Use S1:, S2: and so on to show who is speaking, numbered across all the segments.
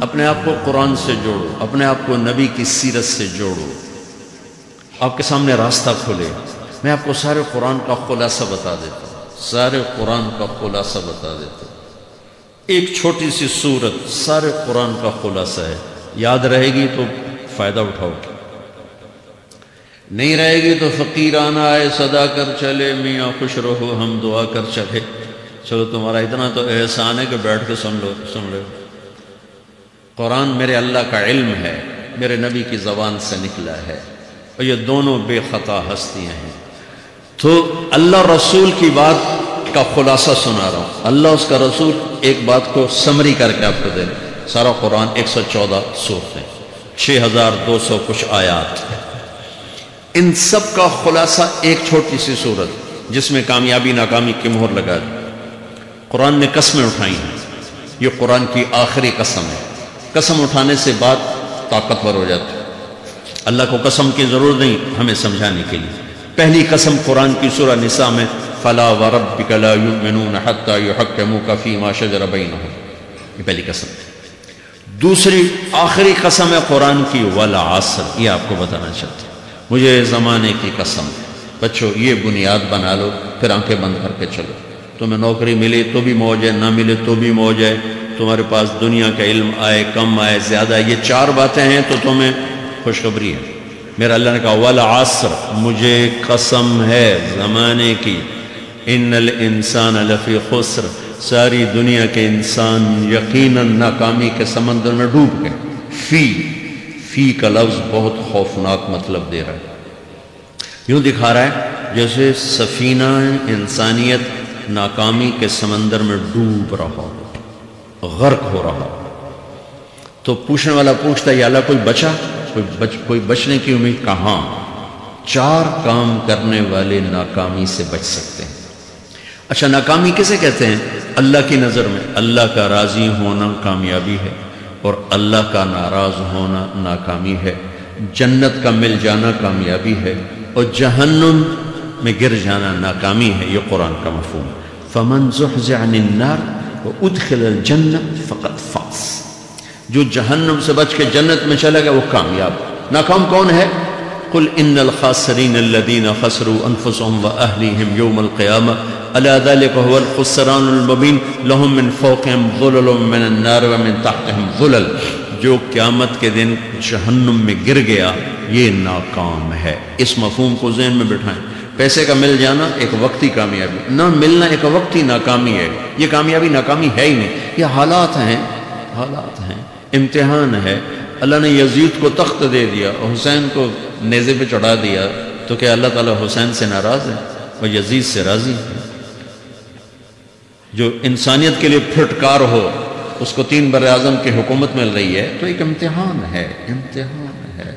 S1: اپنے آپ کو قرآن سے جوڑو، اپنے آپ کو نبی کی سیرت سے جوڑو، آپ کے سامنے راستہ کھلے۔ میں آپ کو سارے قرآن کا خلاصہ بتا دیتا ہوں، سارے قرآن کا خلاصہ بتا دیتا ہوں۔ ایک چھوٹی سی سورت سارے قرآن کا خلاصہ ہے، یاد رہے گی تو فائدہ اٹھاؤ، نہیں رہے گی تو فقیرانہ آئے صدا کر چلے، میاں خوش رہو ہم دعا کر چلے۔ چلو تمہارا اتنا تو احسان ہے کہ بیٹھ کے سن لو۔ قرآن میرے اللہ کا علم ہے، میرے نبی کی زبان سے نکلا ہے، اور یہ دونوں بے خطا ہستیاں ہیں۔ تو اللہ رسول کی بات کا خلاصہ سنا رہا ہوں، اللہ اس کا رسول ایک بات کو سمری کر کے آپ کو دے۔ سارا قرآن 114 سورتیں، 6200 کچھ آیات، ان سب کا خلاصہ ایک چھوٹی سی صورت جس میں کامیابی ناکامی کی مہر لگا دی۔ قرآن نے قسمیں اٹھائی ہیں، یہ قرآن کی آخری قسم ہے۔ قسم اٹھانے سے بات طاقتور ہو جاتی ہے، اللہ کو قسم کی ضرورت نہیں ہمیں سمجھانے کے لیے۔ پہلی قسم قرآن کی سورہ نساء میں فلا وربک لا یؤمنون حتی یحکموک فیما شجر بینہم، یہ پہلی قسم ہے۔ دوسری آخری قسم ہے قرآن کی والعصر، یہ آپ کو بتانا چاہتا ہوں۔ مجھے زمانے کی قسم، بچوں یہ بنیاد بنا لو، پھر آنکھیں بند کر کے چلو۔ تمہیں نوکری ملے تو بھی موج ہے، نہ ملے تو بھی موج ہے، تمہارے پاس دنیا کا علم آئے کم آئے زیادہ، یہ چار باتیں ہیں تو تمہیں خوشخبری ہے۔ میرا اللہ نے کہا والعصر، مجھے قسم ہے زمانے کی، ان الانسان لفی خسر، ساری دنیا کے انسان یقیناً ناکامی کے سمندر میں ڈوب گئے۔ فی کا لفظ بہت خوفناک مطلب دے رہا ہے، یوں دکھا رہا ہے جیسے سفینہ انسانیت ناکامی کے سمندر میں ڈوب رہا ہو، غرق ہو رہا ہو۔ تو پوچھنے والا پوچھتا ہے یا اللہ کوئی بچا، کوئی بچنے کی امید کہاں؟ چار کام کرنے والے ناکامی سے بچ سکتے ہیں۔ اچھا ناکامی کسے کہتے ہیں؟ اللہ کی نظر میں اللہ کا راضی ہونا کامیابی ہے، اور اللہ کا ناراض ہونا ناکامی ہے۔ جنت کا مل جانا کامیابی ہے، اور جہنم میں گر جانا ناکامی ہے۔ یہ قرآن کا مفہوم۔ فمن زحزح عن النار وادخل الجنہ فقد فاز، جو جہنم سے بچ کے جنت میں چلے گا وہ کامیاب۔ ناکام کون ہے؟ قل ان الخاسرین الذین خسروا انفسهم واہلیہم یوم القیامہ الا ذلک هو الخسران المبین لهم من فوقهم ظلل من النار ومن تحتهم ظلل، جو قیامت کے دن جہنم میں گر گیا یہ ناکام ہے۔ اس مفہوم کو ذہن میں بٹھائیں۔ پیسے کا مل جانا ایک وقتی کامیابی، نہ ملنا ایک وقتی ناکامی ہے۔ یہ کامیابی ناکامی ہے ہی نہیں، یہ حالات ہیں، امتحان ہے۔ اللہ نے یزید کو تخت دے دیا اور حسین کو نیزے پہ چڑھا دیا، تو کیا اللہ تعالیٰ حسین سے ناراض ہے؟ وہ یزید سے راضی ہے۔ جو انسانیت کے لیے پھٹکار ہو، اس کو 3 براعظم کی حکومت مل رہی ہے، تو ایک امتحان ہے، امتحان ہے۔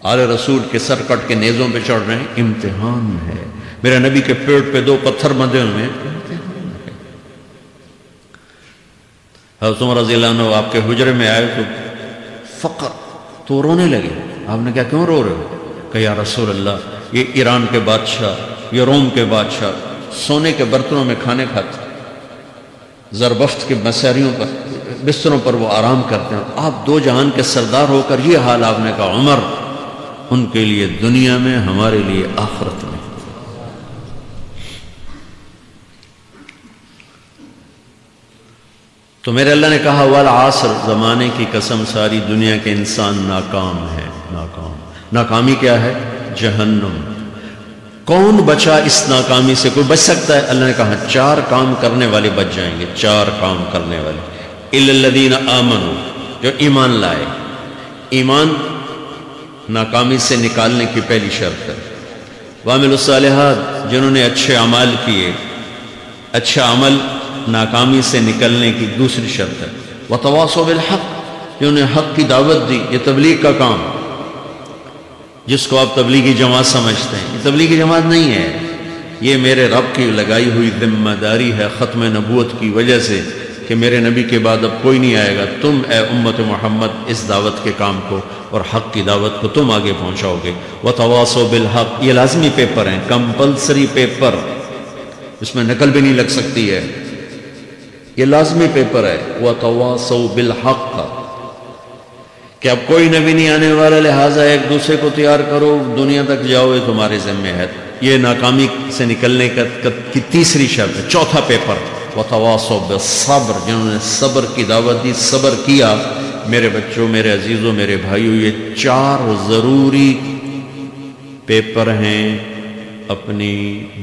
S1: آل رسول کے سر کٹ کے نیزوں پہ چڑھ رہے ہیں، امتحان ہے۔ میرے نبی کے پیٹ پہ 2 پتھر بندھے ہوئے ہیں، امتحان ہے۔ حضرت عمر رضی اللہ عنہ آپ کے حجرے میں آئے تو فقر، تو رونے لگے۔ آپ نے کہا کیوں رو رہے ہو؟ کہ یا رسول اللہ یہ ایران کے بادشاہ، یہ روم کے بادشاہ سونے کے برتنوں میں کھانے کھاتے، زربفت کے مساریوں پر بستروں پر وہ آرام کرتے ہیں، آپ 2 جہان کے سردار ہو کر یہ حال۔ آپ نے کہا عمر ان کے لیے دنیا میں، ہمارے لیے آخرت میں۔ تو میرے اللہ نے کہا والعصر، زمانے کی قسم ساری دنیا کے انسان ناکام ہے، ناکام۔ ناکامی کیا ہے؟ جہنم۔ کون بچا اس ناکامی سے؟ کوئی بچ سکتا ہے؟ اللہ نے کہا 4 کام کرنے والے بچ جائیں گے، 4 کام کرنے والے۔ الا الذین آمنوا، جو ایمان لائے۔ ایمان ناکامی سے نکالنے کی پہلی شرط ہے۔ وعملوا الصالحات، جنہوں نے اچھے اعمال کیے۔ اچھا عمل ناکامی سے نکلنے کی دوسری شرط ہے۔ وتواصوا بالحق، جنہوں نے حق کی دعوت دی۔ یہ تبلیغ کا کام، جس کو آپ تبلیغی جماعت سمجھتے ہیں، یہ تبلیغی جماعت نہیں ہے، یہ میرے رب کی لگائی ہوئی ذمہ داری ہے ختم نبوت کی وجہ سے کہ میرے نبی کے بعد اب کوئی نہیں آئے گا۔ تم اے امت محمد اس دعوت کے کام کو اور حق کی دعوت کو تم آگے پہنچاؤ گے۔ وتواصوا بالحق، یہ لازمی پیپر ہیں، کمپلسری پیپر، اس میں نقل بھی نہیں لگ سکتی ہے، یہ لازمی پیپر ہے۔ وتواصوا بالحق، کہ اب کوئی نبی نہیں آنے والا، لہٰذا ایک دوسرے کو تیار کرو، دنیا تک جاؤ، یہ تمہارے ذمہ ہے۔ یہ ناکامی سے نکلنے کی تیسری شرط ہے۔ چوتھا پیپر وتواصوا بالصبر، جنہوں نے صبر کی دعوت دی، صبر کیا۔ میرے بچوں، میرے عزیزوں، میرے بھائیوں، یہ 4 ضروری پیپر ہیں اپنی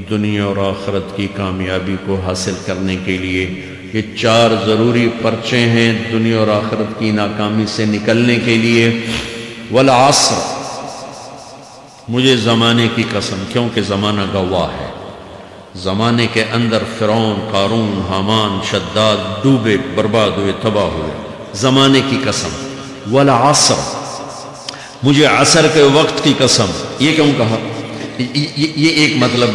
S1: دنیا اور آخرت کی کامیابی کو حاصل کرنے کے لیے۔ یہ 4 ضروری پرچے ہیں دنیا اور آخرت کی ناکامی سے نکلنے کے لیے۔ والعصر، مجھے زمانے کی قسم، کیونکہ زمانہ گواہ ہے۔ زمانے کے اندر فرعون، قارون، حامان، شداد ڈوبے، برباد ہوئے، تباہ ہوئے۔ زمانے کی قسم۔ والعصر، مجھے عصر کے وقت کی قسم۔ یہ کیوں کہا؟ یہ ایک مطلب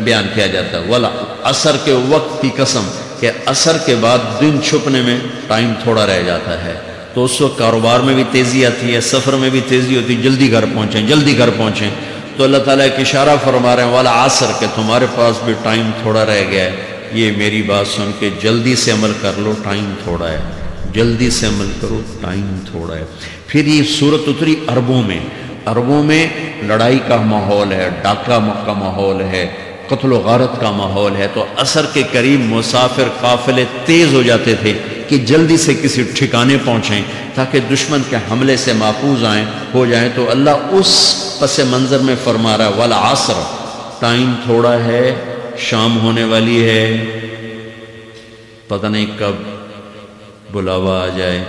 S1: بیان کیا جاتا ہے، والعصر کے وقت کی قسم، کہ عصر کے بعد دن چھپنے میں ٹائم تھوڑا رہ جاتا ہے، تو اس وقت کاروبار میں بھی تیزی آتی ہے، سفر میں بھی تیزی ہوتی ہے، جلدی گھر پہنچیں، جلدی گھر پہنچیں۔ تو اللہ تعالیٰ ایک اشارہ فرما رہے ہیں والعصر، کہ تمہارے پاس بھی ٹائم تھوڑا رہ گیا ہے، یہ میری بات سن کے جلدی سے عمل کر لو، ٹائم تھوڑا ہے، جلدی سے عمل کرو، ٹائم تھوڑا ہے۔ پھر یہ صورت اتری عربوں میں۔ عربوں میں لڑائی کا ماحول ہے، ڈاکہ کا ماحول ہے، قتل و غارت کا ماحول ہے، تو عصر کے قریب مسافر قافلے تیز ہو جاتے تھے کہ جلدی سے کسی ٹھکانے پہنچیں تاکہ دشمن کے حملے سے محفوظ ہو جائیں۔ تو اللہ اس پس منظر میں فرما رہا ہے والعصر، ٹائم تھوڑا ہے، شام ہونے والی ہے، پتہ نہیں کب بلاوا آ جائے،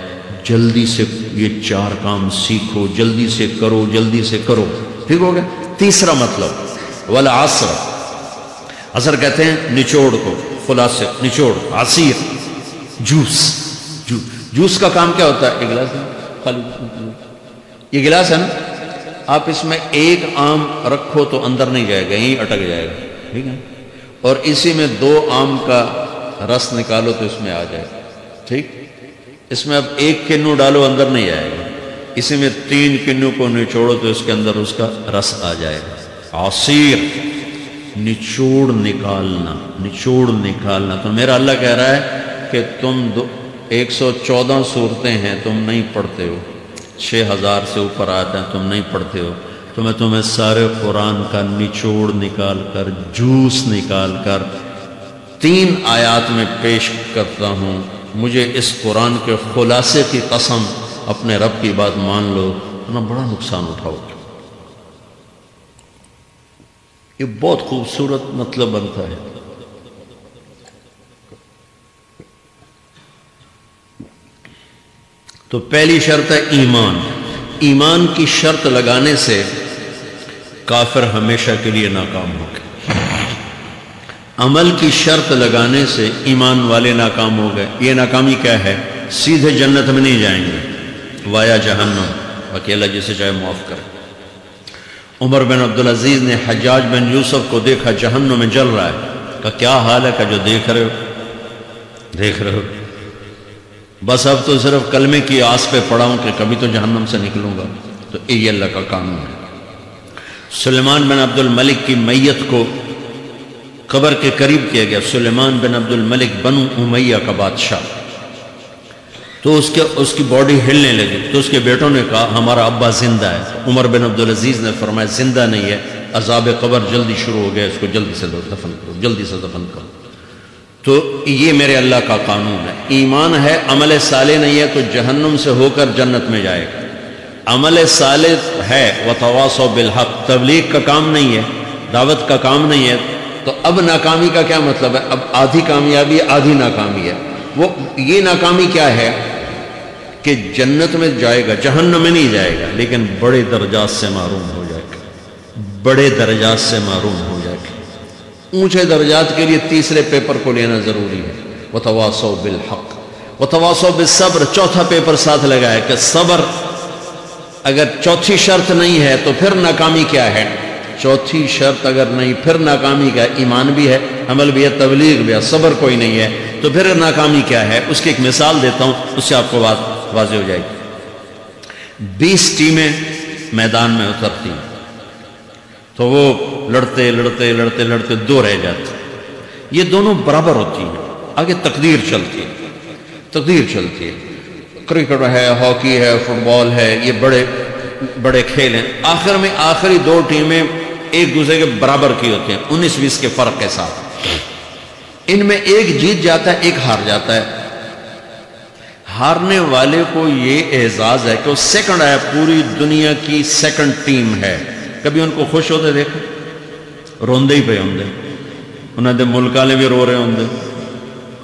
S1: جلدی سے یہ 4 کام سیکھو، جلدی سے کرو، جلدی سے کرو۔ ٹھیک ہو گیا؟ تیسرا مطلب والعصر، عصر کہتے ہیں نچوڑ کو، خلاصے، نچوڑ، عصیر، جوس کا کام کیا ہوتا ہے؟ ایک گلاس ہے خالی، یہ گلاس ہے نا، آپ اس میں 1 آم رکھو تو اندر نہیں جائے گا، یہیں اٹک جائے گا، ٹھیک ہے؟ اور اسی میں 2 آم کا رس نکالو تو اس میں آ جائے گا، ٹھیک؟ اس میں اب 1 کنو ڈالو، اندر نہیں آئے گا، اسی میں 3 کنو کو نچوڑو تو اس کے اندر اس کا رس آ جائے گا۔ عصیر، نچوڑ نکالنا، نچوڑ نکالنا۔ تو میرا اللہ کہہ رہا ہے کہ تم 114 صورتیں ہیں، تم نہیں پڑھتے ہو، 6000 سے اوپر آتے ہیں، تم نہیں پڑھتے ہو، تو میں تمہیں سارے قرآن کا نچوڑ نکال کر، جوس نکال کر 3 آیات میں پیش کرتا ہوں۔ مجھے اس قرآن کے خلاصے کی قسم، اپنے رب کی بات مان لو، ورنہ بڑا نقصان اٹھاؤ گے۔ یہ بہت خوبصورت مطلب بنتا ہے۔ تو پہلی شرط ہے ایمان۔ ایمان کی شرط لگانے سے کافر ہمیشہ کے لیے ناکام ہو گئے۔ عمل کی شرط لگانے سے ایمان والے ناکام ہو گئے۔ یہ ناکامی کیا ہے؟ سیدھے جنت میں نہیں جائیں گے، وایا جہنم، اکیلا جسے چاہے معاف کرے۔ عمر بن عبدالعزیز نے حجاج بن یوسف کو دیکھا جہنم میں جل رہا ہے، کہا کیا حال ہے؟ کہ جو دیکھ رہے ہو، بس اب تو صرف کلمے کی آس پہ پڑا ہوں کہ کبھی تو جہنم سے نکلوں گا۔ تو یہ اللہ کا قانون ہے۔ سلیمان بن عبد الملک کی میت کو قبر کے قریب کیا گیا۔ سلیمان بن عبد الملک بنو امیہ کا بادشاہ، تو اس کی باڈی ہلنے لگی، تو اس کے بیٹوں نے کہا ہمارا ابا زندہ ہے۔ عمر بن عبدالعزیز نے فرمایا زندہ نہیں ہے، عذاب قبر جلدی شروع ہو گیا، اس کو جلدی سے دفن کرو، جلدی سے دفن کرو۔ تو یہ میرے اللہ کا قانون ہے۔ ایمان ہے، عمل صالح نہیں ہے تو جہنم سے ہو کر جنت میں جائے گا۔ عمل صالح ہے، وتواصوا بالحق، تبلیغ کا کام نہیں ہے، دعوت کا کام نہیں ہے، تو اب ناکامی کا کیا مطلب ہے؟ اب آدھی کامیابی آدھی ناکامی ہے۔ وہ یہ ناکامی کیا ہے کہ جنت میں جائے گا، جہنم میں نہیں جائے گا، لیکن بڑے درجات سے محروم ہو جائے گا، بڑے درجات سے محروم ہو جائے گا۔ اونچے درجات کے لیے تیسرے پیپر کو لینا ضروری ہے، وتواصوا بالحق وتواصوا بالصبر۔ چوتھا پیپر ساتھ لگا ہے کہ صبر، اگر چوتھی شرط نہیں ہے تو پھر ناکامی کیا ہے؟ چوتھی شرط اگر نہیں، پھر ناکامی کیا ہے؟ ایمان بھی ہے، عمل بھی ہے، تبلیغ بھی ہے، صبر کوئی نہیں ہے، تو پھر ناکامی کیا ہے؟ اس کی ایک مثال دیتا ہوں، اس سے آپ کو بات واضح ہو جائے گی۔ 20 ٹیمیں میدان میں اترتی ہیں، تو وہ لڑتے لڑتے لڑتے لڑتے 2 رہ جاتے، یہ دونوں برابر ہوتی ہیں، آگے تقدیر چلتی ہے، تقدیر چلتی ہے۔ کرکٹ ہے، ہاکی ہے، فٹ بال ہے، یہ بڑے بڑے کھیل ہیں، آخر میں آخری دو ٹیمیں ایک دوسرے کے برابر کی ہوتی ہیں 19-20 کے فرق کے ساتھ، ان میں ایک جیت جاتا ہے، ایک ہار جاتا ہے۔ ہارنے والے کو یہ اعزاز ہے کہ وہ سیکنڈ آیا، پوری دنیا کی سیکنڈ ٹیم ہے۔ کبھی ان کو خوش ہوتے دیکھو؟ روندے ہی پہ ہوندے، انہوں نے ملک والے بھی رو رہے ہوندے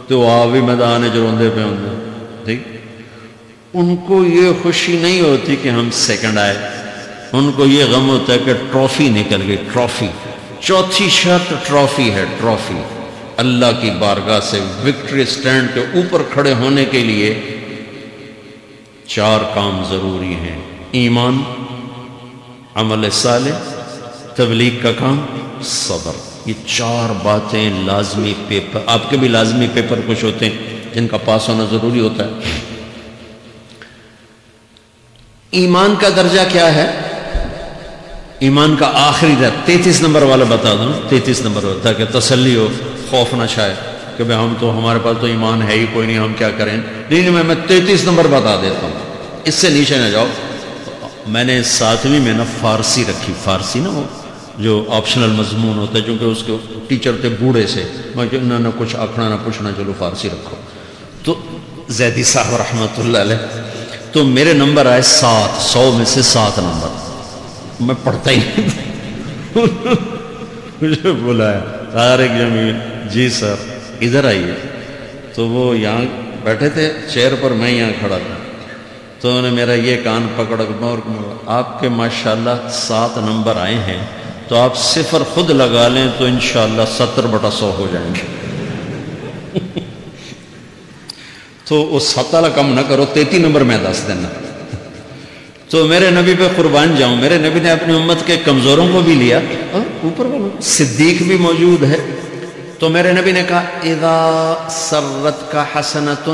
S1: تو آپ بھی میدان جو روندے پہ ہوندے، ٹھیک؟ ان کو یہ خوشی نہیں ہوتی کہ ہم سیکنڈ آئے، ان کو یہ غم ہوتا ہے کہ ٹرافی نکل گئی، ٹرافی، چوتھی شرط ٹرافی ہے، ٹرافی۔ اللہ کی بارگاہ سے وکٹری سٹینڈ کے اوپر کھڑے ہونے کے لیے 4 کام ضروری ہیں: ایمان، عمل صالح، تبلیغ کا کام، صبر۔ یہ 4 باتیں لازمی پیپر، آپ کے بھی لازمی پیپر کچھ ہوتے ہیں جن کا پاس ہونا ضروری ہوتا ہے۔ ایمان کا درجہ کیا ہے؟ ایمان کا آخری درجہ 33 نمبر والا بتا دوں، 33 نمبر ہوتا ہے کہ تسلی ہو، خوف نہ چھائے کہ بھئی ہمارے پاس تو ایمان ہے ہی کوئی نہیں، ہم کیا کریں۔ نہیں، میں 33 نمبر بتا دیتا ہوں، اس سے نیچے نہ جاؤ۔ میں نے 7ویں میں نا فارسی رکھی، فارسی نا وہ جو آپشنل مضمون ہوتا ہے، چونکہ اس کے ٹیچر تھے بوڑھے سے، میں کہ نہ کچھ آکھنا نہ پوچھنا، چلو فارسی رکھو۔ تو زیدی صاحب رحمۃ اللہ علیہ، تو میرے نمبر آئے 7، 100 میں سے 7 نمبر، میں پڑھتا ہی نہیں۔ مجھے بلایا طارق جمیل، جی سر ادھر آئیے۔ تو وہ یہاں بیٹھے تھے چیئر پر، میں یہاں کھڑا تھا، تو انہوں نے میرا یہ کان پکڑ اور آپ کے ماشاءاللہ 7 نمبر آئے ہیں، تو آپ 0 خود لگا لیں تو انشاءاللہ 70/100 ہو جائیں گے۔ تو وہ 7 کم نہ کرو، 33 نمبر میں 10 دینا۔ تو میرے نبی پہ قربان جاؤں، میرے نبی نے اپنی امت کے کمزوروں کو بھی لیا، اوپر والوں صدیق بھی موجود ہے، تو میرے نبی نے کہا اذا سرت کا حسنۃ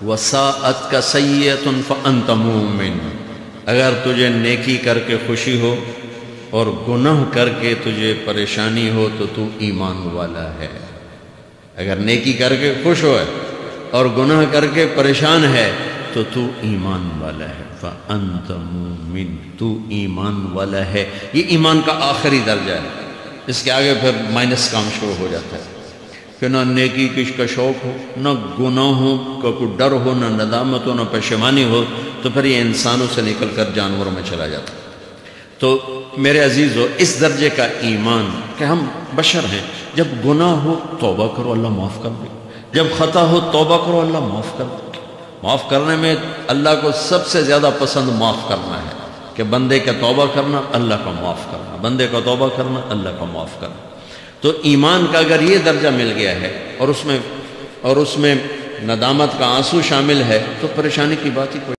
S1: وساءت کا سیئۃ فانت مومن، اگر تجھے نیکی کر کے خوشی ہو اور گناہ کر کے تجھے پریشانی ہو تو تو ایمان والا ہے۔ اگر نیکی کر کے خوش ہو اور گناہ کر کے پریشان ہے تو تو ایمان والا ہے، فانت مومن، تو ایمان والا ہے۔ یہ ایمان کا آخری درجہ ہے، اس کے آگے پھر مائنس کام شروع ہو جاتا ہے کہ نہ نیکی کا شوق ہو، نہ گناہوں کا کوئی ڈر ہو، نہ ندامت ہو، نہ پشیمانی ہو، تو پھر یہ انسانوں سے نکل کر جانوروں میں چلا جاتا ہے۔ تو میرے عزیزو، اس درجے کا ایمان کہ ہم بشر ہیں، جب گناہ ہو توبہ کرو، اللہ معاف کر دے، جب خطا ہو توبہ کرو، اللہ معاف کر دے۔ معاف کرنے میں اللہ کو سب سے زیادہ پسند معاف کرنا ہے، کہ بندے کا توبہ کرنا، اللہ کا معاف کرنا، بندے کا توبہ کرنا، اللہ کا معاف کرنا۔ تو ایمان کا اگر یہ درجہ مل گیا ہے اور اس میں ندامت کا آنسو شامل ہے تو پریشانی کی بات ہی کوئی